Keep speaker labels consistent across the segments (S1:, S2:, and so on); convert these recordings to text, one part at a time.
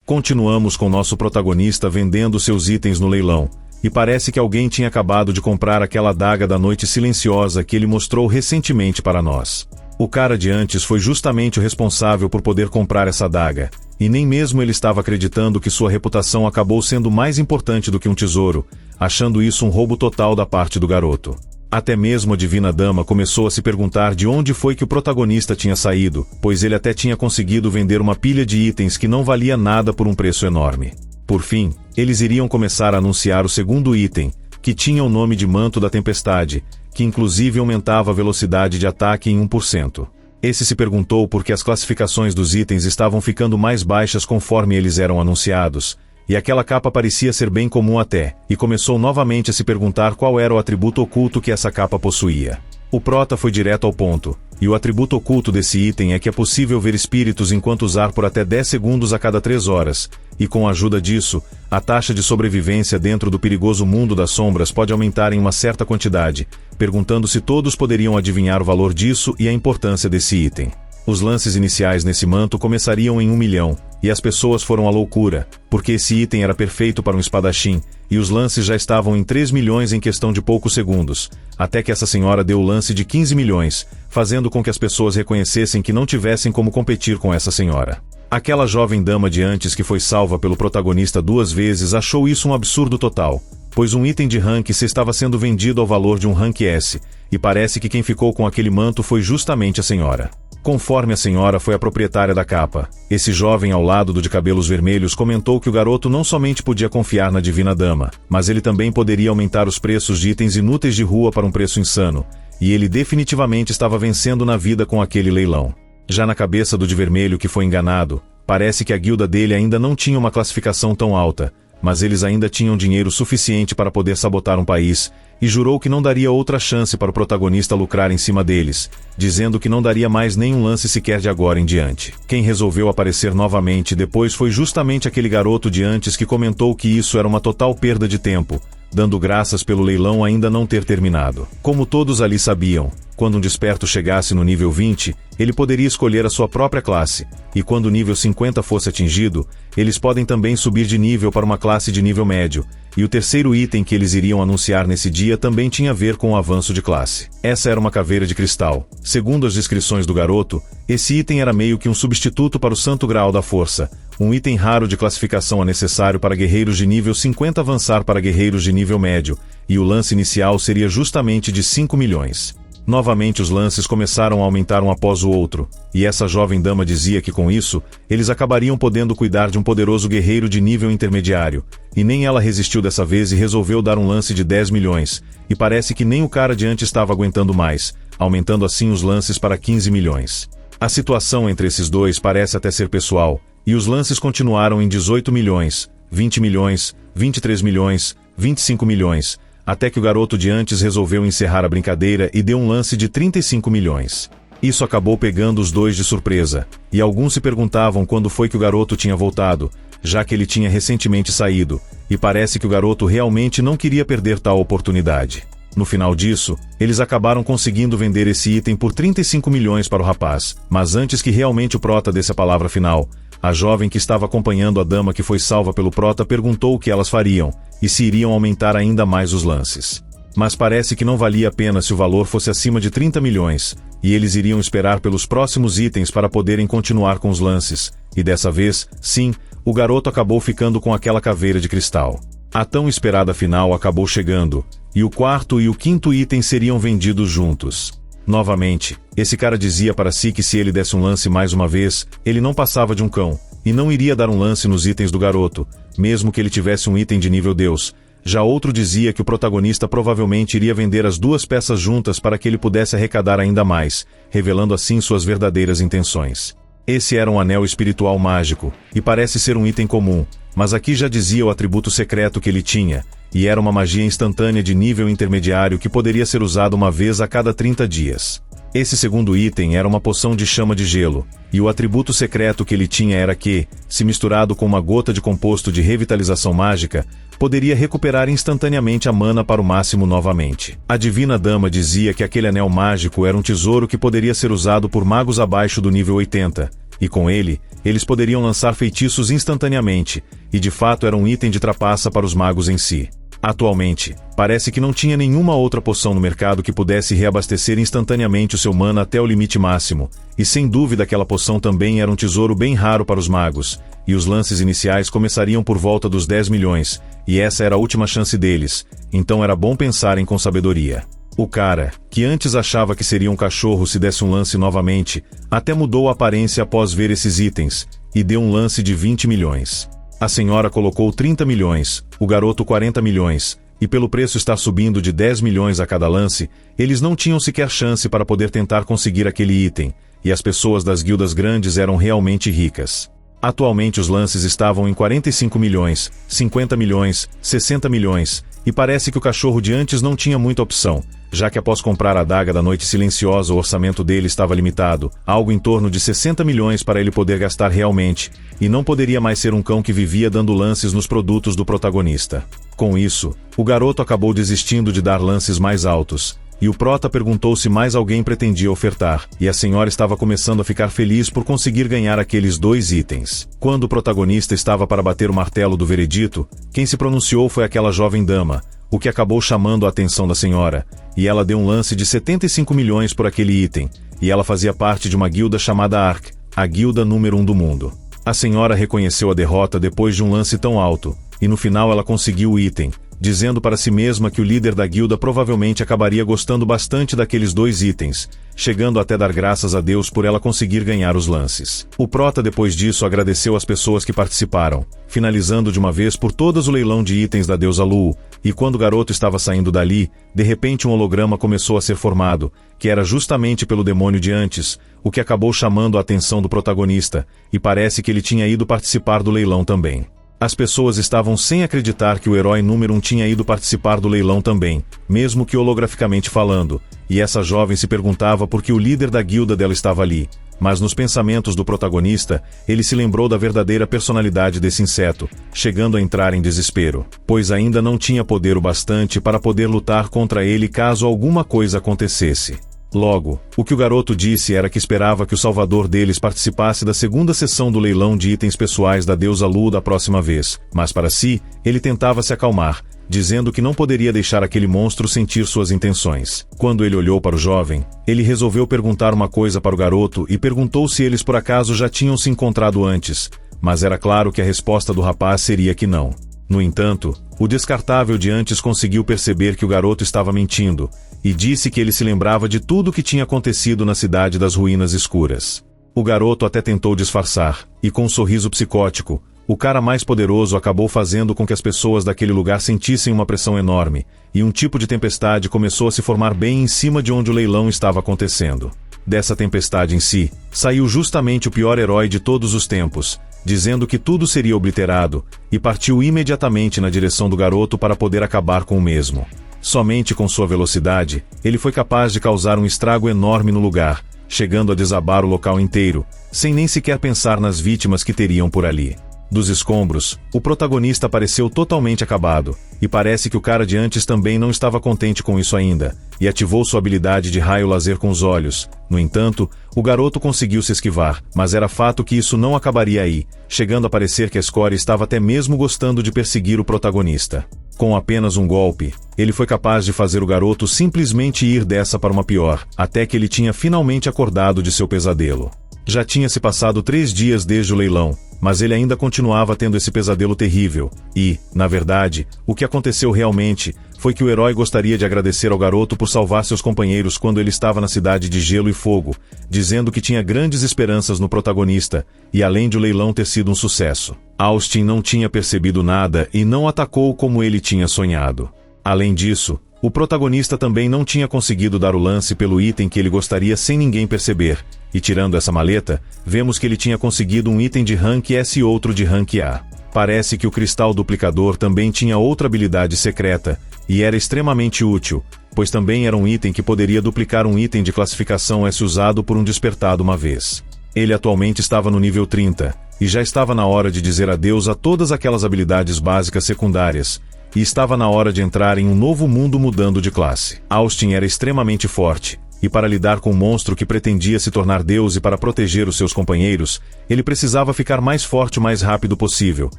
S1: Continuamos com nosso protagonista vendendo seus itens no leilão, e parece que alguém tinha acabado de comprar aquela adaga da noite silenciosa que ele mostrou recentemente para nós. O cara de antes foi justamente o responsável por poder comprar essa adaga, e nem mesmo ele estava acreditando que sua reputação acabou sendo mais importante do que um tesouro, achando isso um roubo total da parte do garoto. Até mesmo a divina dama começou a se perguntar de onde foi que o protagonista tinha saído, pois ele até tinha conseguido vender uma pilha de itens que não valia nada por um preço enorme. Por fim, eles iriam começar a anunciar o segundo item, que tinha o nome de Manto da Tempestade, que inclusive aumentava a velocidade de ataque em 1%. Esse se perguntou por que as classificações dos itens estavam ficando mais baixas conforme eles eram anunciados, e aquela capa parecia ser bem comum até, e começou novamente a se perguntar qual era o atributo oculto que essa capa possuía. O prota foi direto ao ponto, e o atributo oculto desse item é que é possível ver espíritos enquanto usar por até 10 segundos a cada 3 horas, e com a ajuda disso, a taxa de sobrevivência dentro do perigoso mundo das sombras pode aumentar em uma certa quantidade, perguntando se todos poderiam adivinhar o valor disso e a importância desse item. Os lances iniciais nesse manto começariam em 1 milhão, e as pessoas foram à loucura, porque esse item era perfeito para um espadachim, e os lances já estavam em 3 milhões em questão de poucos segundos, até que essa senhora deu o lance de 15 milhões, fazendo com que as pessoas reconhecessem que não tivessem como competir com essa senhora. Aquela jovem dama de antes que foi salva pelo protagonista 2 vezes achou isso um absurdo total, pois um item de rank C estava sendo vendido ao valor de um rank S, e parece que quem ficou com aquele manto foi justamente a senhora. Conforme a senhora foi a proprietária da capa, esse jovem ao lado do de cabelos vermelhos comentou que o garoto não somente podia confiar na divina dama, mas ele também poderia aumentar os preços de itens inúteis de rua para um preço insano, e ele definitivamente estava vencendo na vida com aquele leilão. Já na cabeça do de vermelho que foi enganado, parece que a guilda dele ainda não tinha uma classificação tão alta, mas eles ainda tinham dinheiro suficiente para poder sabotar um país, e jurou que não daria outra chance para o protagonista lucrar em cima deles, dizendo que não daria mais nenhum lance sequer de agora em diante. Quem resolveu aparecer novamente depois foi justamente aquele garoto de antes que comentou que isso era uma total perda de tempo, dando graças pelo leilão ainda não ter terminado. Como todos ali sabiam, quando um desperto chegasse no nível 20, ele poderia escolher a sua própria classe, e quando o nível 50 fosse atingido, eles podem também subir de nível para uma classe de nível médio, e o terceiro item que eles iriam anunciar nesse dia também tinha a ver com o avanço de classe. Essa era uma caveira de cristal. Segundo as descrições do garoto, esse item era meio que um substituto para o Santo Graal da Força, um item raro de classificação necessário para guerreiros de nível 50 avançar para guerreiros de nível médio, e o lance inicial seria justamente de 5 milhões. Novamente os lances começaram a aumentar um após o outro, e essa jovem dama dizia que com isso, eles acabariam podendo cuidar de um poderoso guerreiro de nível intermediário, e nem ela resistiu dessa vez e resolveu dar um lance de 10 milhões, e parece que nem o cara de antes estava aguentando mais, aumentando assim os lances para 15 milhões. A situação entre esses dois parece até ser pessoal, e os lances continuaram em 18 milhões, 20 milhões, 23 milhões, 25 milhões, até que o garoto de antes resolveu encerrar a brincadeira e deu um lance de 35 milhões. Isso acabou pegando os dois de surpresa, e alguns se perguntavam quando foi que o garoto tinha voltado, já que ele tinha recentemente saído, e parece que o garoto realmente não queria perder tal oportunidade. No final disso, eles acabaram conseguindo vender esse item por 35 milhões para o rapaz, mas antes que realmente o prota desse a palavra final, a jovem que estava acompanhando a dama que foi salva pelo prota perguntou o que elas fariam, e se iriam aumentar ainda mais os lances. Mas parece que não valia a pena se o valor fosse acima de 30 milhões, e eles iriam esperar pelos próximos itens para poderem continuar com os lances, e dessa vez, sim, o garoto acabou ficando com aquela caveira de cristal. A tão esperada final acabou chegando, e o quarto e o quinto item seriam vendidos juntos. Novamente, esse cara dizia para si que se ele desse um lance mais uma vez, ele não passava de um cão, e não iria dar um lance nos itens do garoto, mesmo que ele tivesse um item de nível Deus. Já outro dizia que o protagonista provavelmente iria vender as duas peças juntas para que ele pudesse arrecadar ainda mais, revelando assim suas verdadeiras intenções. Esse era um anel espiritual mágico, e parece ser um item comum, mas aqui já dizia o atributo secreto que ele tinha, e era uma magia instantânea de nível intermediário que poderia ser usada uma vez a cada 30 dias. Esse segundo item era uma poção de chama de gelo, e o atributo secreto que ele tinha era que, se misturado com uma gota de composto de revitalização mágica, poderia recuperar instantaneamente a mana para o máximo novamente. A divina dama dizia que aquele anel mágico era um tesouro que poderia ser usado por magos abaixo do nível 80, e com ele, eles poderiam lançar feitiços instantaneamente, e de fato era um item de trapaça para os magos em si. Atualmente, parece que não tinha nenhuma outra poção no mercado que pudesse reabastecer instantaneamente o seu mana até o limite máximo, e sem dúvida aquela poção também era um tesouro bem raro para os magos, e os lances iniciais começariam por volta dos 10 milhões, e essa era a última chance deles, então era bom pensarem com sabedoria. O cara, que antes achava que seria um cachorro se desse um lance novamente, até mudou a aparência após ver esses itens, e deu um lance de 20 milhões. A senhora colocou 30 milhões, o garoto 40 milhões, e pelo preço estar subindo de 10 milhões a cada lance, eles não tinham sequer chance para poder tentar conseguir aquele item, e as pessoas das guildas grandes eram realmente ricas. Atualmente os lances estavam em 45 milhões, 50 milhões, 60 milhões, e parece que o cachorro de antes não tinha muita opção, já que após comprar a Adaga da Noite Silenciosa o orçamento dele estava limitado, algo em torno de 60 milhões para ele poder gastar realmente, e não poderia mais ser um cão que vivia dando lances nos produtos do protagonista. Com isso, o garoto acabou desistindo de dar lances mais altos, e o prota perguntou se mais alguém pretendia ofertar, e a senhora estava começando a ficar feliz por conseguir ganhar aqueles 2 itens. Quando o protagonista estava para bater o martelo do veredito, quem se pronunciou foi aquela jovem dama, o que acabou chamando a atenção da senhora, e ela deu um lance de 75 milhões por aquele item, e ela fazia parte de uma guilda chamada Ark, a guilda número 1 do mundo. A senhora reconheceu a derrota depois de um lance tão alto, e no final ela conseguiu o item, dizendo para si mesma que o líder da guilda provavelmente acabaria gostando bastante daqueles 2 itens, chegando até dar graças a Deus por ela conseguir ganhar os lances. O prota depois disso agradeceu as pessoas que participaram, finalizando de uma vez por todas o leilão de itens da deusa Lu, e quando o garoto estava saindo dali, de repente um holograma começou a ser formado, que era justamente pelo demônio de antes, o que acabou chamando a atenção do protagonista, e parece que ele tinha ido participar do leilão também. As pessoas estavam sem acreditar que o herói número 1 tinha ido participar do leilão também, mesmo que holograficamente falando, e essa jovem se perguntava por que o líder da guilda dela estava ali, mas nos pensamentos do protagonista, ele se lembrou da verdadeira personalidade desse inseto, chegando a entrar em desespero, pois ainda não tinha poder o bastante para poder lutar contra ele caso alguma coisa acontecesse. Logo, o que o garoto disse era que esperava que o salvador deles participasse da segunda sessão do leilão de itens pessoais da deusa Lu da próxima vez, mas para si, ele tentava se acalmar, dizendo que não poderia deixar aquele monstro sentir suas intenções. Quando ele olhou para o jovem, ele resolveu perguntar uma coisa para o garoto e perguntou se eles por acaso já tinham se encontrado antes, mas era claro que a resposta do rapaz seria que não. No entanto, o descartável de antes conseguiu perceber que o garoto estava mentindo, e disse que ele se lembrava de tudo o que tinha acontecido na cidade das ruínas escuras. O garoto até tentou disfarçar, e com um sorriso psicótico, o cara mais poderoso acabou fazendo com que as pessoas daquele lugar sentissem uma pressão enorme, e um tipo de tempestade começou a se formar bem em cima de onde o leilão estava acontecendo. Dessa tempestade em si, saiu justamente o pior herói de todos os tempos, dizendo que tudo seria obliterado, e partiu imediatamente na direção do garoto para poder acabar com o mesmo. Somente com sua velocidade, ele foi capaz de causar um estrago enorme no lugar, chegando a desabar o local inteiro, sem nem sequer pensar nas vítimas que teriam por ali. Dos escombros, o protagonista pareceu totalmente acabado, e parece que o cara de antes também não estava contente com isso ainda, e ativou sua habilidade de raio laser com os olhos. No entanto, o garoto conseguiu se esquivar, mas era fato que isso não acabaria aí, chegando a parecer que a Score estava até mesmo gostando de perseguir o protagonista. Com apenas um golpe, ele foi capaz de fazer o garoto simplesmente ir dessa para uma pior, até que ele tinha finalmente acordado de seu pesadelo. Já tinha se passado 3 dias desde o leilão, mas ele ainda continuava tendo esse pesadelo terrível, e, na verdade, o que aconteceu realmente foi que o herói gostaria de agradecer ao garoto por salvar seus companheiros quando ele estava na cidade de Gelo e Fogo, dizendo que tinha grandes esperanças no protagonista, e além de o leilão ter sido um sucesso. Austin não tinha percebido nada e não atacou como ele tinha sonhado. Além disso, o protagonista também não tinha conseguido dar o lance pelo item que ele gostaria sem ninguém perceber, e tirando essa maleta, vemos que ele tinha conseguido um item de rank S e outro de rank A. Parece que o cristal duplicador também tinha outra habilidade secreta, e era extremamente útil, pois também era um item que poderia duplicar um item de classificação S usado por um despertado uma vez. Ele atualmente estava no nível 30, e já estava na hora de dizer adeus a todas aquelas habilidades básicas secundárias, e estava na hora de entrar em um novo mundo mudando de classe. Austin era extremamente forte, e para lidar com um monstro que pretendia se tornar Deus e para proteger os seus companheiros, ele precisava ficar mais forte o mais rápido possível,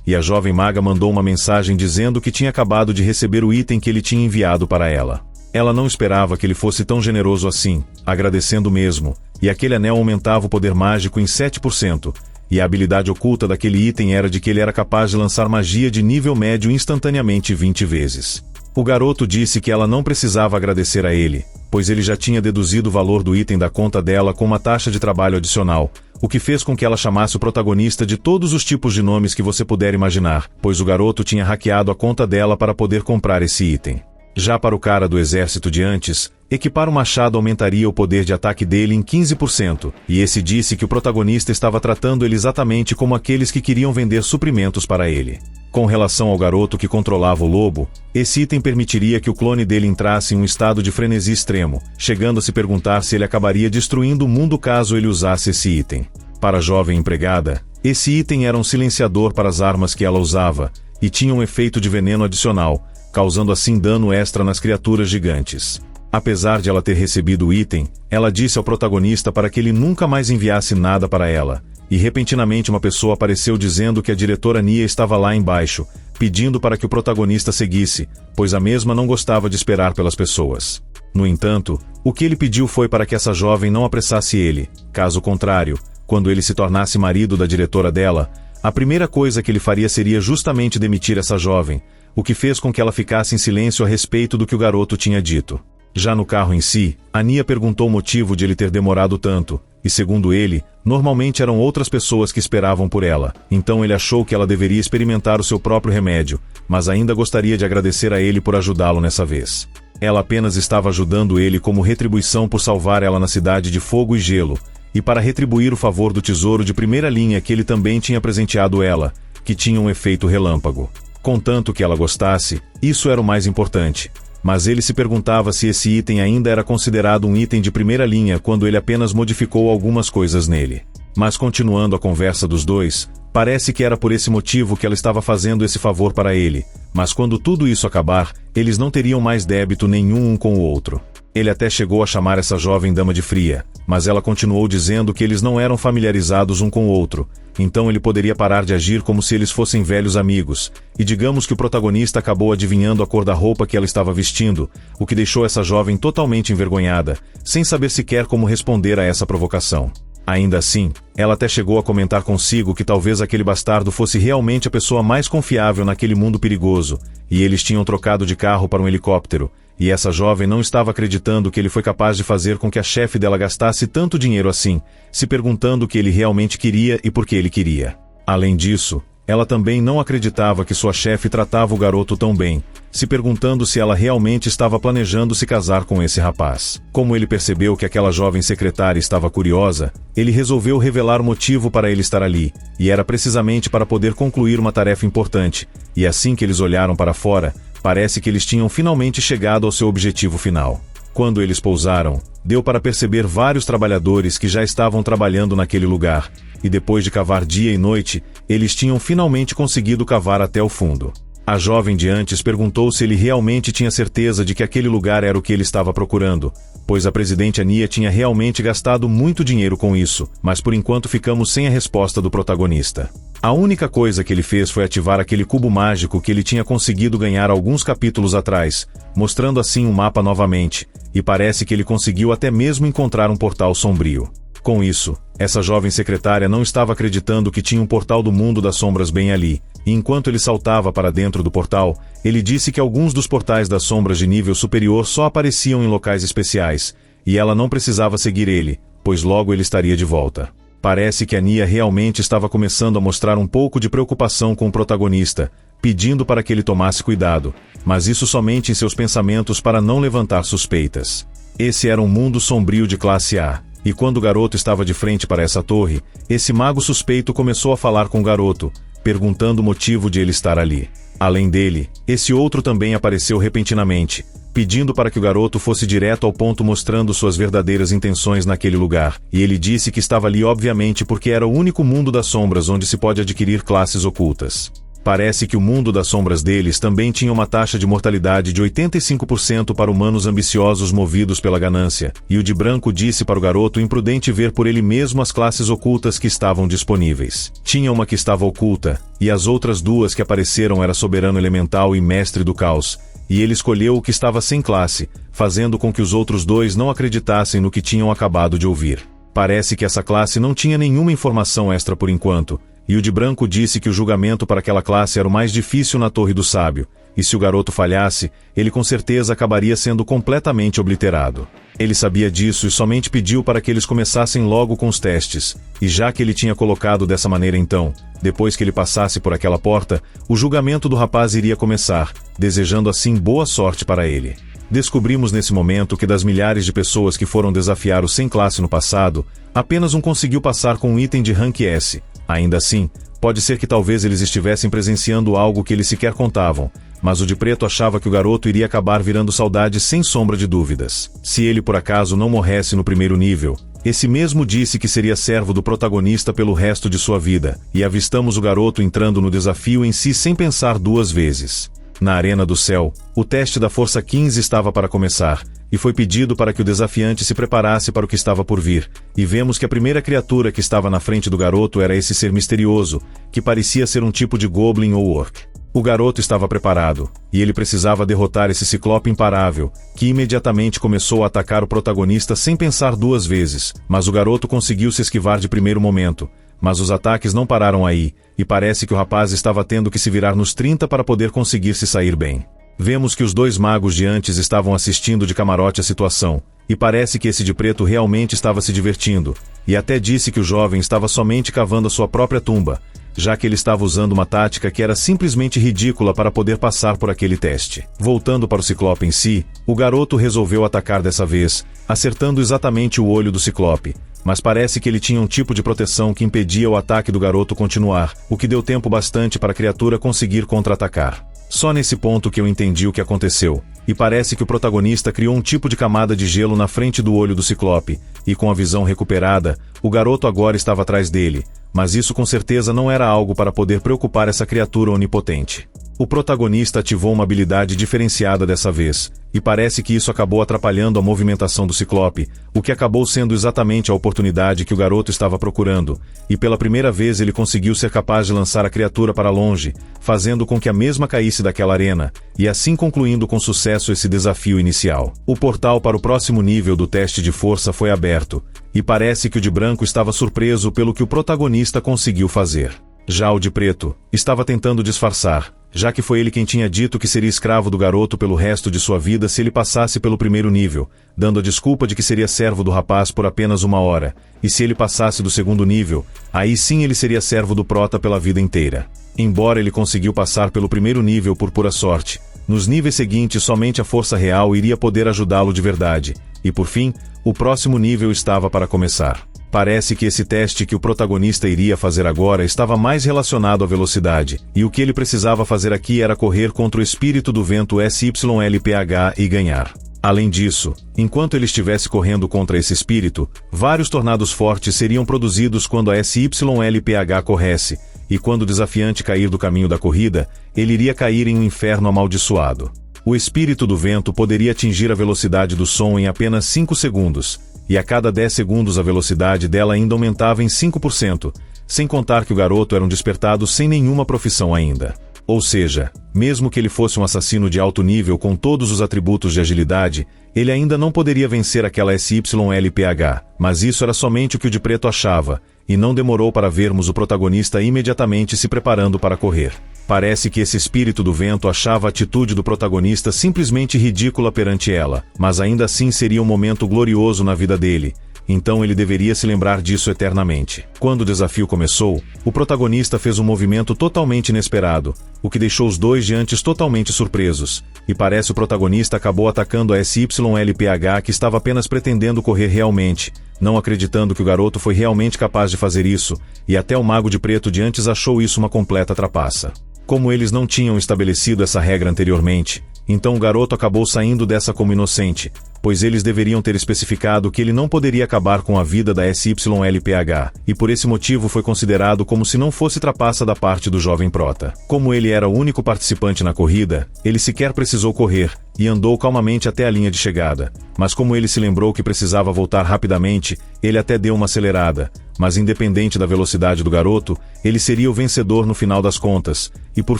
S1: e a jovem maga mandou uma mensagem dizendo que tinha acabado de receber o item que ele tinha enviado para ela. Ela não esperava que ele fosse tão generoso assim, agradecendo mesmo, e aquele anel aumentava o poder mágico em 7%, e a habilidade oculta daquele item era de que ele era capaz de lançar magia de nível médio instantaneamente 20 vezes. O garoto disse que ela não precisava agradecer a ele, pois ele já tinha deduzido o valor do item da conta dela com uma taxa de trabalho adicional, o que fez com que ela chamasse o protagonista de todos os tipos de nomes que você puder imaginar, pois o garoto tinha hackeado a conta dela para poder comprar esse item. Já para o cara do exército de antes, equipar o machado aumentaria o poder de ataque dele em 15%, e esse disse que o protagonista estava tratando ele exatamente como aqueles que queriam vender suprimentos para ele. Com relação ao garoto que controlava o lobo, esse item permitiria que o clone dele entrasse em um estado de frenesi extremo, chegando a se perguntar se ele acabaria destruindo o mundo caso ele usasse esse item. Para a jovem empregada, esse item era um silenciador para as armas que ela usava, e tinha um efeito de veneno adicional, causando assim dano extra nas criaturas gigantes. Apesar de ela ter recebido o item, ela disse ao protagonista para que ele nunca mais enviasse nada para ela, e repentinamente uma pessoa apareceu dizendo que a diretora Nia estava lá embaixo, pedindo para que o protagonista seguisse, pois a mesma não gostava de esperar pelas pessoas. No entanto, o que ele pediu foi para que essa jovem não apressasse ele, caso contrário, quando ele se tornasse marido da diretora dela, a primeira coisa que ele faria seria justamente demitir essa jovem, o que fez com que ela ficasse em silêncio a respeito do que o garoto tinha dito. Já no carro em si, a Nia perguntou o motivo de ele ter demorado tanto, e segundo ele, normalmente eram outras pessoas que esperavam por ela, então ele achou que ela deveria experimentar o seu próprio remédio, mas ainda gostaria de agradecer a ele por ajudá-lo nessa vez. Ela apenas estava ajudando ele como retribuição por salvar ela na cidade de fogo e gelo, e para retribuir o favor do tesouro de primeira linha que ele também tinha presenteado ela, que tinha um efeito relâmpago. Contanto que ela gostasse, isso era o mais importante. Mas ele se perguntava se esse item ainda era considerado um item de primeira linha quando ele apenas modificou algumas coisas nele. Mas continuando a conversa dos dois, parece que era por esse motivo que ela estava fazendo esse favor para ele, mas quando tudo isso acabar, eles não teriam mais débito nenhum um com o outro. Ele até chegou a chamar essa jovem dama de fria, mas ela continuou dizendo que eles não eram familiarizados um com o outro, então ele poderia parar de agir como se eles fossem velhos amigos, e digamos que o protagonista acabou adivinhando a cor da roupa que ela estava vestindo, o que deixou essa jovem totalmente envergonhada, sem saber sequer como responder a essa provocação. Ainda assim, ela até chegou a comentar consigo que talvez aquele bastardo fosse realmente a pessoa mais confiável naquele mundo perigoso, e eles tinham trocado de carro para um helicóptero, e essa jovem não estava acreditando que ele foi capaz de fazer com que a chefe dela gastasse tanto dinheiro assim, se perguntando o que ele realmente queria e por que ele queria. Além disso, ela também não acreditava que sua chefe tratava o garoto tão bem, se perguntando se ela realmente estava planejando se casar com esse rapaz. Como ele percebeu que aquela jovem secretária estava curiosa, ele resolveu revelar o motivo para ele estar ali, e era precisamente para poder concluir uma tarefa importante, e assim que eles olharam para fora, parece que eles tinham finalmente chegado ao seu objetivo final. Quando eles pousaram, deu para perceber vários trabalhadores que já estavam trabalhando naquele lugar, e depois de cavar dia e noite, eles tinham finalmente conseguido cavar até o fundo. A jovem de antes perguntou se ele realmente tinha certeza de que aquele lugar era o que ele estava procurando, pois a presidente Ania tinha realmente gastado muito dinheiro com isso, mas por enquanto ficamos sem a resposta do protagonista. A única coisa que ele fez foi ativar aquele cubo mágico que ele tinha conseguido ganhar alguns capítulos atrás, mostrando assim o mapa novamente, e parece que ele conseguiu até mesmo encontrar um portal sombrio. Com isso, essa jovem secretária não estava acreditando que tinha um portal do mundo das sombras bem ali, e enquanto ele saltava para dentro do portal, ele disse que alguns dos portais das sombras de nível superior só apareciam em locais especiais, e ela não precisava seguir ele, pois logo ele estaria de volta. Parece que a Nia realmente estava começando a mostrar um pouco de preocupação com o protagonista, pedindo para que ele tomasse cuidado, mas isso somente em seus pensamentos para não levantar suspeitas. Esse era um mundo sombrio de classe A, e quando o garoto estava de frente para essa torre, esse mago suspeito começou a falar com o garoto, perguntando o motivo de ele estar ali. Além dele, esse outro também apareceu repentinamente, pedindo para que o garoto fosse direto ao ponto mostrando suas verdadeiras intenções naquele lugar, e ele disse que estava ali obviamente porque era o único mundo das sombras onde se pode adquirir classes ocultas. Parece que o mundo das sombras deles também tinha uma taxa de mortalidade de 85% para humanos ambiciosos movidos pela ganância, e o de branco disse para o garoto imprudente ver por ele mesmo as classes ocultas que estavam disponíveis. Tinha uma que estava oculta, e as outras duas que apareceram era soberano elemental e mestre do caos, e ele escolheu o que estava sem classe, fazendo com que os outros dois não acreditassem no que tinham acabado de ouvir. Parece que essa classe não tinha nenhuma informação extra por enquanto, e o de branco disse que o julgamento para aquela classe era o mais difícil na Torre do Sábio, e se o garoto falhasse, ele com certeza acabaria sendo completamente obliterado. Ele sabia disso e somente pediu para que eles começassem logo com os testes, e já que ele tinha colocado dessa maneira então, depois que ele passasse por aquela porta, o julgamento do rapaz iria começar, desejando assim boa sorte para ele. Descobrimos nesse momento que das milhares de pessoas que foram desafiar o sem classe no passado, apenas um conseguiu passar com um item de rank S. Ainda assim, pode ser que talvez eles estivessem presenciando algo que eles sequer contavam, mas o de preto achava que o garoto iria acabar virando saudade sem sombra de dúvidas. Se ele por acaso não morresse no primeiro nível, esse mesmo disse que seria servo do protagonista pelo resto de sua vida, e avistamos o garoto entrando no desafio em si sem pensar duas vezes. Na Arena do Céu, o teste da Força 15 estava para começar, e foi pedido para que o desafiante se preparasse para o que estava por vir, e vemos que a primeira criatura que estava na frente do garoto era esse ser misterioso, que parecia ser um tipo de goblin ou orc. O garoto estava preparado, e ele precisava derrotar esse ciclope imparável, que imediatamente começou a atacar o protagonista sem pensar duas vezes, mas o garoto conseguiu se esquivar de primeiro momento. Mas os ataques não pararam aí, e parece que o rapaz estava tendo que se virar nos 30 para poder conseguir se sair bem. Vemos que os dois magos de antes estavam assistindo de camarote a situação, e parece que esse de preto realmente estava se divertindo, e até disse que o jovem estava somente cavando a sua própria tumba, já que ele estava usando uma tática que era simplesmente ridícula para poder passar por aquele teste. Voltando para o ciclope em si, o garoto resolveu atacar dessa vez, acertando exatamente o olho do ciclope, mas parece que ele tinha um tipo de proteção que impedia o ataque do garoto continuar, o que deu tempo bastante para a criatura conseguir contra-atacar. Só nesse ponto que eu entendi o que aconteceu, e parece que o protagonista criou um tipo de camada de gelo na frente do olho do ciclope, e com a visão recuperada, o garoto agora estava atrás dele, mas isso com certeza não era algo para poder preocupar essa criatura onipotente. O protagonista ativou uma habilidade diferenciada dessa vez, e parece que isso acabou atrapalhando a movimentação do ciclope, o que acabou sendo exatamente a oportunidade que o garoto estava procurando, e pela primeira vez ele conseguiu ser capaz de lançar a criatura para longe, fazendo com que a mesma caísse daquela arena, e assim concluindo com sucesso esse desafio inicial. O portal para o próximo nível do teste de força foi aberto, e parece que o de branco estava surpreso pelo que o protagonista conseguiu fazer. Já o de preto estava tentando disfarçar, já que foi ele quem tinha dito que seria escravo do garoto pelo resto de sua vida se ele passasse pelo primeiro nível, dando a desculpa de que seria servo do rapaz por apenas 1 hora, e se ele passasse do segundo nível, aí sim ele seria servo do prota pela vida inteira. Embora ele conseguiu passar pelo primeiro nível por pura sorte, nos níveis seguintes somente a força real iria poder ajudá-lo de verdade, e por fim, o próximo nível estava para começar. Parece que esse teste que o protagonista iria fazer agora estava mais relacionado à velocidade, e o que ele precisava fazer aqui era correr contra o espírito do vento SYLPH e ganhar. Além disso, enquanto ele estivesse correndo contra esse espírito, vários tornados fortes seriam produzidos quando a SYLPH corresse, e quando o desafiante cair do caminho da corrida, ele iria cair em um inferno amaldiçoado. O espírito do vento poderia atingir a velocidade do som em apenas 5 segundos, e a cada 10 segundos a velocidade dela ainda aumentava em 5%, sem contar que o garoto era um despertado sem nenhuma profissão ainda. Ou seja, mesmo que ele fosse um assassino de alto nível com todos os atributos de agilidade, ele ainda não poderia vencer aquela SYLPH, mas isso era somente o que o de preto achava, e não demorou para vermos o protagonista imediatamente se preparando para correr. Parece que esse espírito do vento achava a atitude do protagonista simplesmente ridícula perante ela, mas ainda assim seria um momento glorioso na vida dele, então ele deveria se lembrar disso eternamente. Quando o desafio começou, o protagonista fez um movimento totalmente inesperado, o que deixou os dois de antes totalmente surpresos, e parece o protagonista acabou atacando a SYLPH que estava apenas pretendendo correr realmente, não acreditando que o garoto foi realmente capaz de fazer isso, e até o mago de preto de antes achou isso uma completa trapaça. Como eles não tinham estabelecido essa regra anteriormente, então o garoto acabou saindo dessa como inocente, pois eles deveriam ter especificado que ele não poderia acabar com a vida da SYLPH, e por esse motivo foi considerado como se não fosse trapaça da parte do jovem prota. Como ele era o único participante na corrida, ele sequer precisou correr, e andou calmamente até a linha de chegada. Mas como ele se lembrou que precisava voltar rapidamente, ele até deu uma acelerada. Mas independente da velocidade do garoto, ele seria o vencedor no final das contas, e por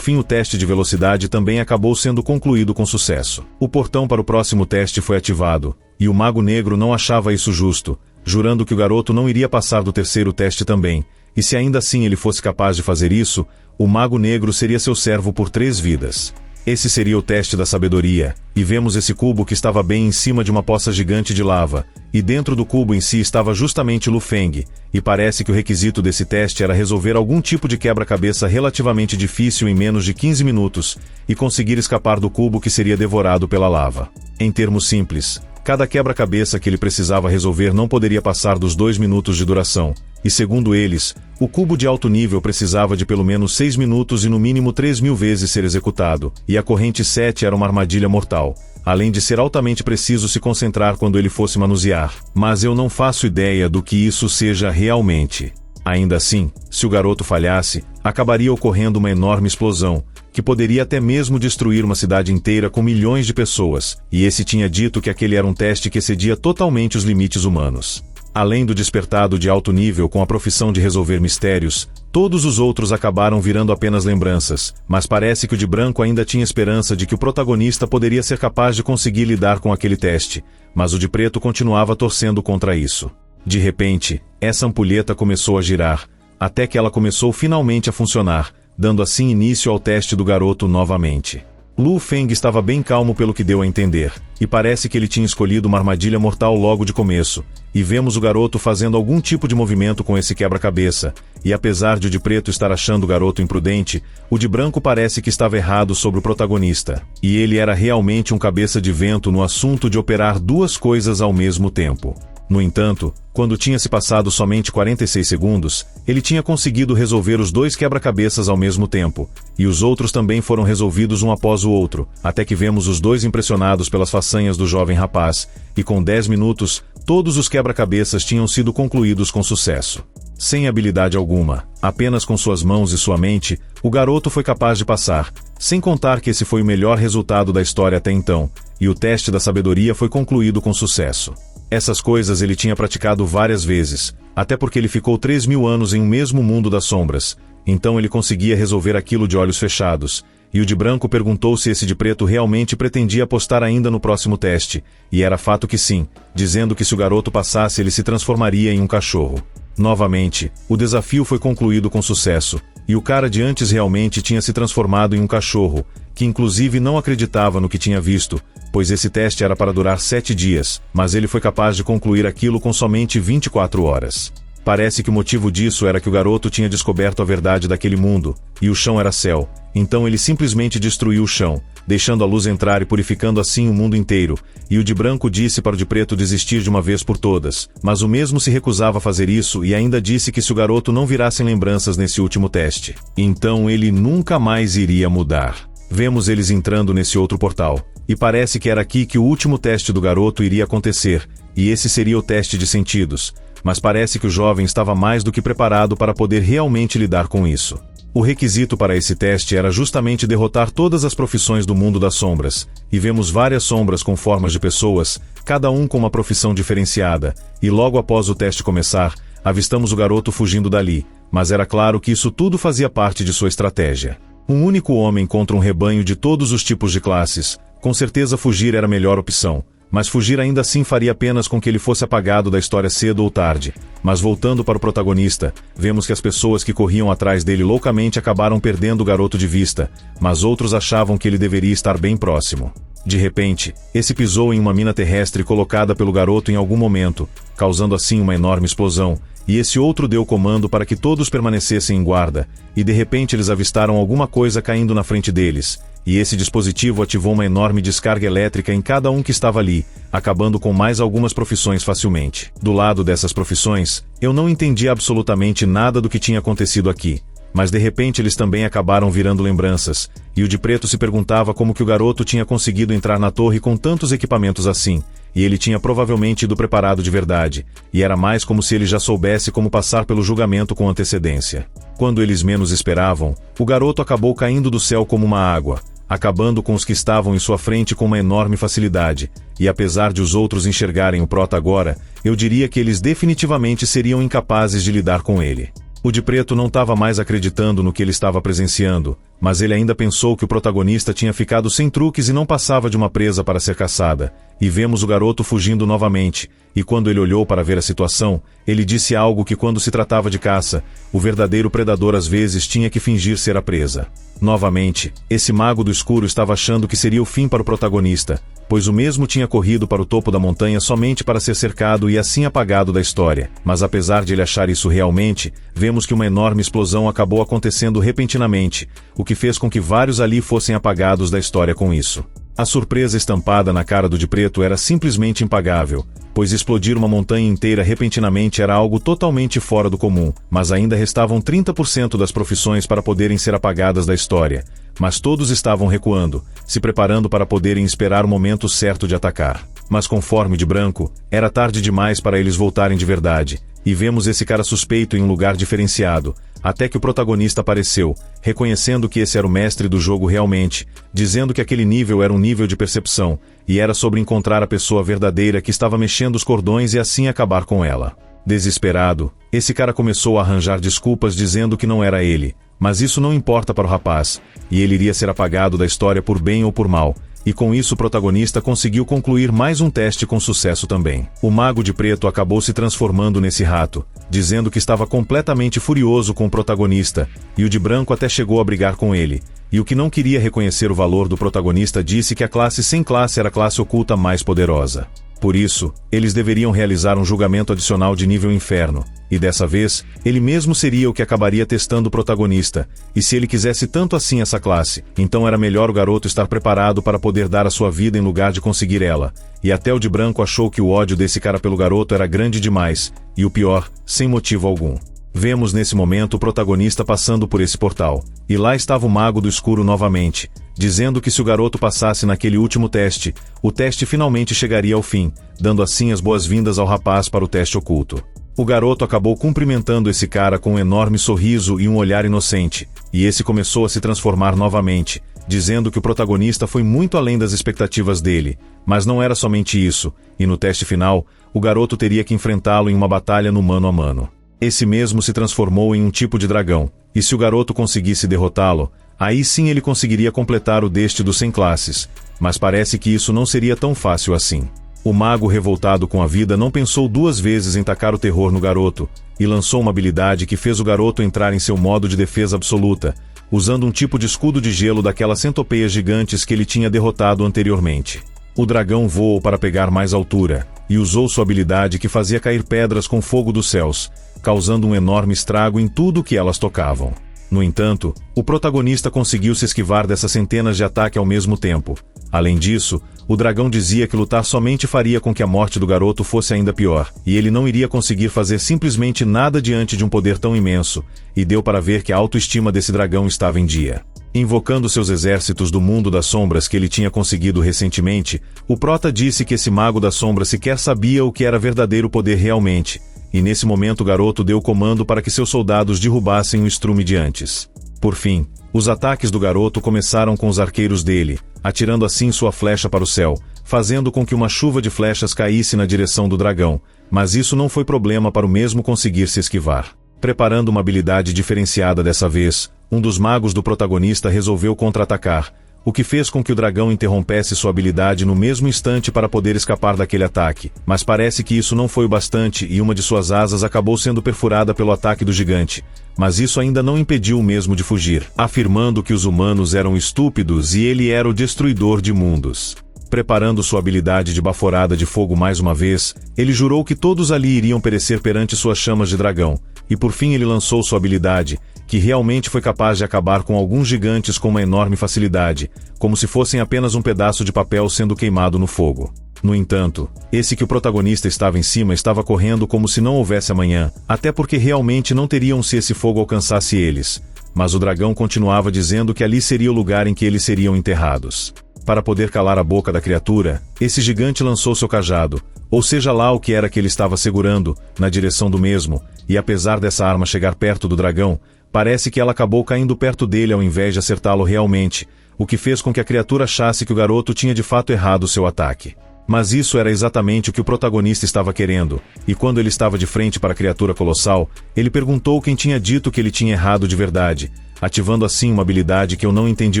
S1: fim o teste de velocidade também acabou sendo concluído com sucesso. O portão para o próximo teste foi ativado, e o Mago Negro não achava isso justo, jurando que o garoto não iria passar do terceiro teste também, e se ainda assim ele fosse capaz de fazer isso, o Mago Negro seria seu servo por 3 vidas. Esse seria o teste da sabedoria, e vemos esse cubo que estava bem em cima de uma poça gigante de lava, e dentro do cubo em si estava justamente Lu Feng, e parece que o requisito desse teste era resolver algum tipo de quebra-cabeça relativamente difícil em menos de 15 minutos, e conseguir escapar do cubo que seria devorado pela lava. Em termos simples, cada quebra-cabeça que ele precisava resolver não poderia passar dos 2 minutos de duração, e segundo eles, o cubo de alto nível precisava de pelo menos 6 minutos e no mínimo 3.000 vezes ser executado, e a corrente 7 era uma armadilha mortal, além de ser altamente preciso se concentrar quando ele fosse manusear. Mas eu não faço ideia do que isso seja realmente. Ainda assim, se o garoto falhasse, acabaria ocorrendo uma enorme explosão, que poderia até mesmo destruir uma cidade inteira com milhões de pessoas, e esse tinha dito que aquele era um teste que excedia totalmente os limites humanos. Além do despertado de alto nível com a profissão de resolver mistérios, todos os outros acabaram virando apenas lembranças, mas parece que o de branco ainda tinha esperança de que o protagonista poderia ser capaz de conseguir lidar com aquele teste, mas o de preto continuava torcendo contra isso. De repente, essa ampulheta começou a girar, até que ela começou finalmente a funcionar, dando assim início ao teste do garoto novamente. Lu Feng estava bem calmo pelo que deu a entender, e parece que ele tinha escolhido uma armadilha mortal logo de começo, e vemos o garoto fazendo algum tipo de movimento com esse quebra-cabeça, e apesar de o de preto estar achando o garoto imprudente, o de branco parece que estava errado sobre o protagonista, e ele era realmente um cabeça de vento no assunto de operar 2 coisas ao mesmo tempo. No entanto, quando tinha se passado somente 46 segundos, ele tinha conseguido resolver os 2 quebra-cabeças ao mesmo tempo, e os outros também foram resolvidos um após o outro, até que vemos os 2 impressionados pelas façanhas do jovem rapaz, e com 10 minutos, todos os quebra-cabeças tinham sido concluídos com sucesso. Sem habilidade alguma, apenas com suas mãos e sua mente, o garoto foi capaz de passar, sem contar que esse foi o melhor resultado da história até então, e o teste da sabedoria foi concluído com sucesso. Essas coisas ele tinha praticado várias vezes, até porque ele ficou 3.000 anos em um mesmo mundo das sombras, então ele conseguia resolver aquilo de olhos fechados, e o de branco perguntou se esse de preto realmente pretendia apostar ainda no próximo teste, e era fato que sim, dizendo que se o garoto passasse ele se transformaria em um cachorro. Novamente, o desafio foi concluído com sucesso, e o cara de antes realmente tinha se transformado em um cachorro, que inclusive não acreditava no que tinha visto, pois esse teste era para durar 7 dias, mas ele foi capaz de concluir aquilo com somente 24 horas. Parece que o motivo disso era que o garoto tinha descoberto a verdade daquele mundo, e o chão era céu, então ele simplesmente destruiu o chão, deixando a luz entrar e purificando assim o mundo inteiro, e o de branco disse para o de preto desistir de uma vez por todas, mas o mesmo se recusava a fazer isso e ainda disse que se o garoto não virasse lembranças nesse último teste, então ele nunca mais iria mudar. Vemos eles entrando nesse outro portal, e parece que era aqui que o último teste do garoto iria acontecer, e esse seria o teste de sentidos, mas parece que o jovem estava mais do que preparado para poder realmente lidar com isso. O requisito para esse teste era justamente derrotar todas as profissões do mundo das sombras, e vemos várias sombras com formas de pessoas, cada um com uma profissão diferenciada, e logo após o teste começar, avistamos o garoto fugindo dali, mas era claro que isso tudo fazia parte de sua estratégia. Um único homem contra um rebanho de todos os tipos de classes, com certeza fugir era a melhor opção, mas fugir ainda assim faria apenas com que ele fosse apagado da história cedo ou tarde. Mas voltando para o protagonista, vemos que as pessoas que corriam atrás dele loucamente acabaram perdendo o garoto de vista, mas outros achavam que ele deveria estar bem próximo. De repente, esse pisou em uma mina terrestre colocada pelo garoto em algum momento, causando assim uma enorme explosão, e esse outro deu comando para que todos permanecessem em guarda, e de repente eles avistaram alguma coisa caindo na frente deles, e esse dispositivo ativou uma enorme descarga elétrica em cada um que estava ali, acabando com mais algumas profissões facilmente. Do lado dessas profissões, eu não entendi absolutamente nada do que tinha acontecido aqui, mas de repente eles também acabaram virando lembranças, e o de preto se perguntava como que o garoto tinha conseguido entrar na torre com tantos equipamentos assim, e ele tinha provavelmente ido preparado de verdade, e era mais como se ele já soubesse como passar pelo julgamento com antecedência. Quando eles menos esperavam, o garoto acabou caindo do céu como uma água, acabando com os que estavam em sua frente com uma enorme facilidade, e apesar de os outros enxergarem o prota agora, eu diria que eles definitivamente seriam incapazes de lidar com ele. O de preto não estava mais acreditando no que ele estava presenciando, mas ele ainda pensou que o protagonista tinha ficado sem truques e não passava de uma presa para ser caçada, e vemos o garoto fugindo novamente, e quando ele olhou para ver a situação, ele disse algo que quando se tratava de caça, o verdadeiro predador às vezes tinha que fingir ser a presa. Novamente, esse mago do escuro estava achando que seria o fim para o protagonista, pois o mesmo tinha corrido para o topo da montanha somente para ser cercado e assim apagado da história. Mas apesar de ele achar isso realmente, vemos que uma enorme explosão acabou acontecendo repentinamente, o que fez com que vários ali fossem apagados da história com isso. A surpresa estampada na cara do de preto era simplesmente impagável, pois explodir uma montanha inteira repentinamente era algo totalmente fora do comum, mas ainda restavam 30% das profissões para poderem ser apagadas da história, mas todos estavam recuando, se preparando para poderem esperar o momento certo de atacar. Mas conforme de branco, era tarde demais para eles voltarem de verdade, e vemos esse cara suspeito em um lugar diferenciado, até que o protagonista apareceu, reconhecendo que esse era o mestre do jogo realmente, dizendo que aquele nível era um nível de percepção, e era sobre encontrar a pessoa verdadeira que estava mexendo os cordões e assim acabar com ela. Desesperado, esse cara começou a arranjar desculpas dizendo que não era ele, mas isso não importa para o rapaz, e ele iria ser apagado da história por bem ou por mal, e com isso o protagonista conseguiu concluir mais um teste com sucesso também. O mago de preto acabou se transformando nesse rato, dizendo que estava completamente furioso com o protagonista, e o de branco até chegou a brigar com ele, e o que não queria reconhecer o valor do protagonista disse que a classe sem classe era a classe oculta mais poderosa. Por isso, eles deveriam realizar um julgamento adicional de nível inferno, e dessa vez, ele mesmo seria o que acabaria testando o protagonista, e se ele quisesse tanto assim essa classe, então era melhor o garoto estar preparado para poder dar a sua vida em lugar de conseguir ela, e até o de branco achou que o ódio desse cara pelo garoto era grande demais, e o pior, sem motivo algum. Vemos nesse momento o protagonista passando por esse portal, e lá estava o mago do escuro novamente, dizendo que se o garoto passasse naquele último teste, o teste finalmente chegaria ao fim, dando assim as boas-vindas ao rapaz para o teste oculto. O garoto acabou cumprimentando esse cara com um enorme sorriso e um olhar inocente, e esse começou a se transformar novamente, dizendo que o protagonista foi muito além das expectativas dele, mas não era somente isso, e no teste final, o garoto teria que enfrentá-lo em uma batalha no mano a mano. Esse mesmo se transformou em um tipo de dragão, e se o garoto conseguisse derrotá-lo, aí sim ele conseguiria completar o deste dos 100 classes, mas parece que isso não seria tão fácil assim. O mago revoltado com a vida não pensou duas vezes em tacar o terror no garoto, e lançou uma habilidade que fez o garoto entrar em seu modo de defesa absoluta, usando um tipo de escudo de gelo daquelas centopeias gigantes que ele tinha derrotado anteriormente. O dragão voou para pegar mais altura, e usou sua habilidade que fazia cair pedras com fogo dos céus, causando um enorme estrago em tudo que elas tocavam. No entanto, o protagonista conseguiu se esquivar dessas centenas de ataques ao mesmo tempo. Além disso, o dragão dizia que lutar somente faria com que a morte do garoto fosse ainda pior, e ele não iria conseguir fazer simplesmente nada diante de um poder tão imenso, e deu para ver que a autoestima desse dragão estava em dia. Invocando seus exércitos do mundo das sombras que ele tinha conseguido recentemente, o prota disse que esse mago das sombras sequer sabia o que era verdadeiro poder realmente, e nesse momento o garoto deu o comando para que seus soldados derrubassem o estrume de antes. Por fim, os ataques do garoto começaram com os arqueiros dele, atirando assim sua flecha para o céu, fazendo com que uma chuva de flechas caísse na direção do dragão, mas isso não foi problema para o mesmo conseguir se esquivar. Preparando uma habilidade diferenciada dessa vez, um dos magos do protagonista resolveu contra-atacar, o que fez com que o dragão interrompesse sua habilidade no mesmo instante para poder escapar daquele ataque, mas parece que isso não foi o bastante e uma de suas asas acabou sendo perfurada pelo ataque do gigante, mas isso ainda não impediu o mesmo de fugir, afirmando que os humanos eram estúpidos e ele era o destruidor de mundos. Preparando sua habilidade de baforada de fogo mais uma vez, ele jurou que todos ali iriam perecer perante suas chamas de dragão, e por fim ele lançou sua habilidade, que realmente foi capaz de acabar com alguns gigantes com uma enorme facilidade, como se fossem apenas um pedaço de papel sendo queimado no fogo. No entanto, esse que o protagonista estava em cima estava correndo como se não houvesse amanhã, até porque realmente não teriam se esse fogo alcançasse eles, mas o dragão continuava dizendo que ali seria o lugar em que eles seriam enterrados. Para poder calar a boca da criatura, esse gigante lançou seu cajado, ou seja lá o que era que ele estava segurando, na direção do mesmo, e apesar dessa arma chegar perto do dragão, parece que ela acabou caindo perto dele ao invés de acertá-lo realmente, o que fez com que a criatura achasse que o garoto tinha de fato errado seu ataque. Mas isso era exatamente o que o protagonista estava querendo, e quando ele estava de frente para a criatura colossal, ele perguntou quem tinha dito que ele tinha errado de verdade, ativando assim uma habilidade que eu não entendi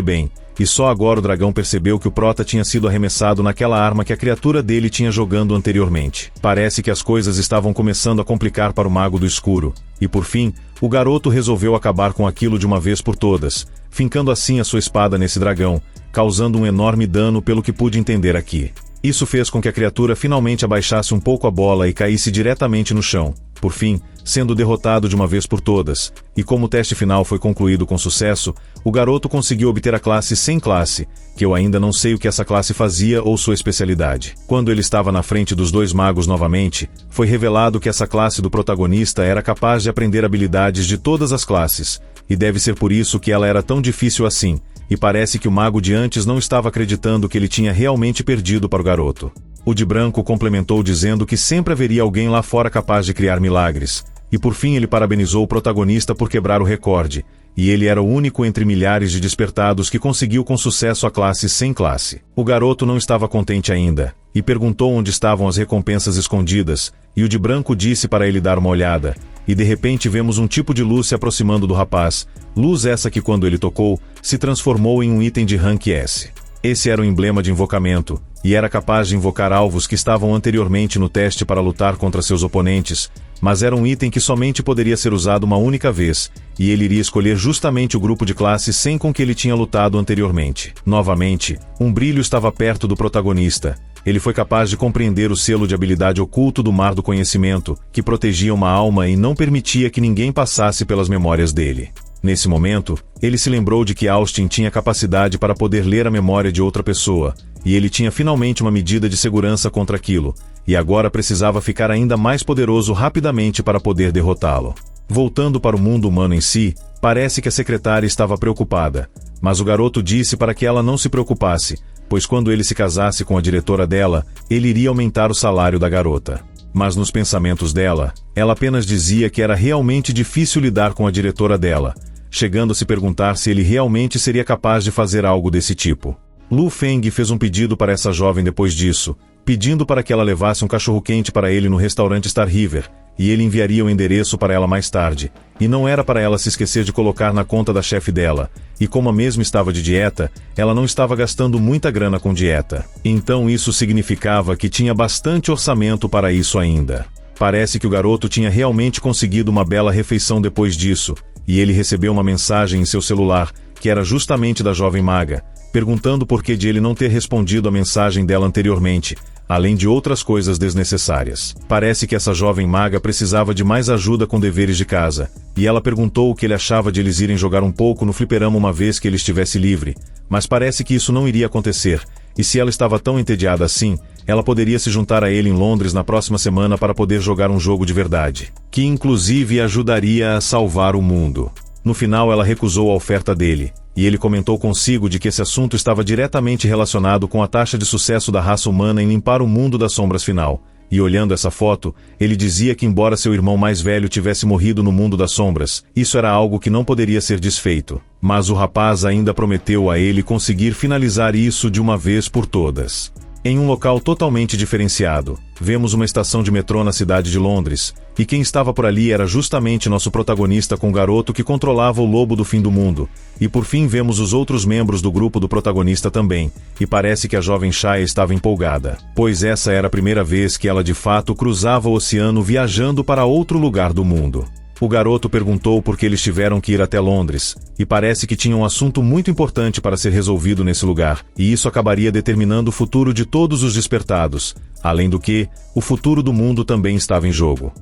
S1: bem, e só agora o dragão percebeu que o prota tinha sido arremessado naquela arma que a criatura dele tinha jogando anteriormente. Parece que as coisas estavam começando a complicar para o mago do escuro, e por fim, o garoto resolveu acabar com aquilo de uma vez por todas, fincando assim a sua espada nesse dragão, causando um enorme dano pelo que pude entender aqui. Isso fez com que a criatura finalmente abaixasse um pouco a bola e caísse diretamente no chão, por fim, sendo derrotado de uma vez por todas, e como o teste final foi concluído com sucesso, o garoto conseguiu obter a classe sem classe, que eu ainda não sei o que essa classe fazia ou sua especialidade. Quando ele estava na frente dos dois magos novamente, foi revelado que essa classe do protagonista era capaz de aprender habilidades de todas as classes, e deve ser por isso que ela era tão difícil assim, e parece que o mago de antes não estava acreditando que ele tinha realmente perdido para o garoto. O de branco complementou dizendo que sempre haveria alguém lá fora capaz de criar milagres, e por fim ele parabenizou o protagonista por quebrar o recorde, e ele era o único entre milhares de despertados que conseguiu com sucesso a classe sem classe. O garoto não estava contente ainda, e perguntou onde estavam as recompensas escondidas, e o de branco disse para ele dar uma olhada, e de repente vemos um tipo de luz se aproximando do rapaz, luz essa que quando ele tocou, se transformou em um item de rank S. Esse era o emblema de invocamento, e era capaz de invocar alvos que estavam anteriormente no teste para lutar contra seus oponentes, mas era um item que somente poderia ser usado uma única vez, e ele iria escolher justamente o grupo de classe sem com que ele tinha lutado anteriormente. Novamente, um brilho estava perto do protagonista. Ele foi capaz de compreender o selo de habilidade oculto do Mar do Conhecimento, que protegia uma alma e não permitia que ninguém passasse pelas memórias dele. Nesse momento, ele se lembrou de que Austin tinha capacidade para poder ler a memória de outra pessoa, e ele tinha finalmente uma medida de segurança contra aquilo, e agora precisava ficar ainda mais poderoso rapidamente para poder derrotá-lo. Voltando para o mundo humano em si, parece que a secretária estava preocupada, mas o garoto disse para que ela não se preocupasse, pois quando ele se casasse com a diretora dela, ele iria aumentar o salário da garota. Mas nos pensamentos dela, ela apenas dizia que era realmente difícil lidar com a diretora dela, chegando a se perguntar se ele realmente seria capaz de fazer algo desse tipo. Lu Feng fez um pedido para essa jovem depois disso, pedindo para que ela levasse um cachorro-quente para ele no restaurante Star River, e ele enviaria o endereço para ela mais tarde, e não era para ela se esquecer de colocar na conta da chefe dela, e como a mesma estava de dieta, ela não estava gastando muita grana com dieta. Então isso significava que tinha bastante orçamento para isso ainda. Parece que o garoto tinha realmente conseguido uma bela refeição depois disso, e ele recebeu uma mensagem em seu celular, que era justamente da jovem maga, perguntando por que de ele não ter respondido a mensagem dela anteriormente, além de outras coisas desnecessárias. Parece que essa jovem maga precisava de mais ajuda com deveres de casa, e ela perguntou o que ele achava de eles irem jogar um pouco no fliperama uma vez que ele estivesse livre, mas parece que isso não iria acontecer, e se ela estava tão entediada assim, ela poderia se juntar a ele em Londres na próxima semana para poder jogar um jogo de verdade, que inclusive ajudaria a salvar o mundo. No final ela recusou a oferta dele, e ele comentou consigo de que esse assunto estava diretamente relacionado com a taxa de sucesso da raça humana em limpar o mundo das sombras final. E olhando essa foto, ele dizia que embora seu irmão mais velho tivesse morrido no mundo das sombras, isso era algo que não poderia ser desfeito. Mas o rapaz ainda prometeu a ele conseguir finalizar isso de uma vez por todas. Em um local totalmente diferenciado, vemos uma estação de metrô na cidade de Londres, e quem estava por ali era justamente nosso protagonista com o garoto que controlava o lobo do fim do mundo, e por fim vemos os outros membros do grupo do protagonista também, e parece que a jovem Shaya estava empolgada, pois essa era a primeira vez que ela de fato cruzava o oceano viajando para outro lugar do mundo. O garoto perguntou por que eles tiveram que ir até Londres, e parece que tinha um assunto muito importante para ser resolvido nesse lugar, e isso acabaria determinando o futuro de todos os despertados, além do que, o futuro do mundo também estava em jogo.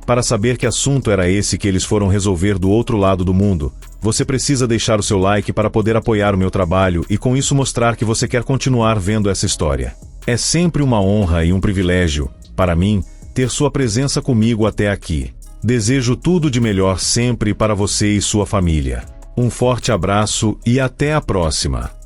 S1: Para saber que assunto era esse que eles foram resolver do outro lado do mundo, você precisa deixar o seu like para poder apoiar o meu trabalho e com isso mostrar que você quer continuar vendo essa história. É sempre uma honra e um privilégio, para mim, ter sua presença comigo até aqui. Desejo tudo de melhor sempre para você e sua família. Um forte abraço e até a próxima!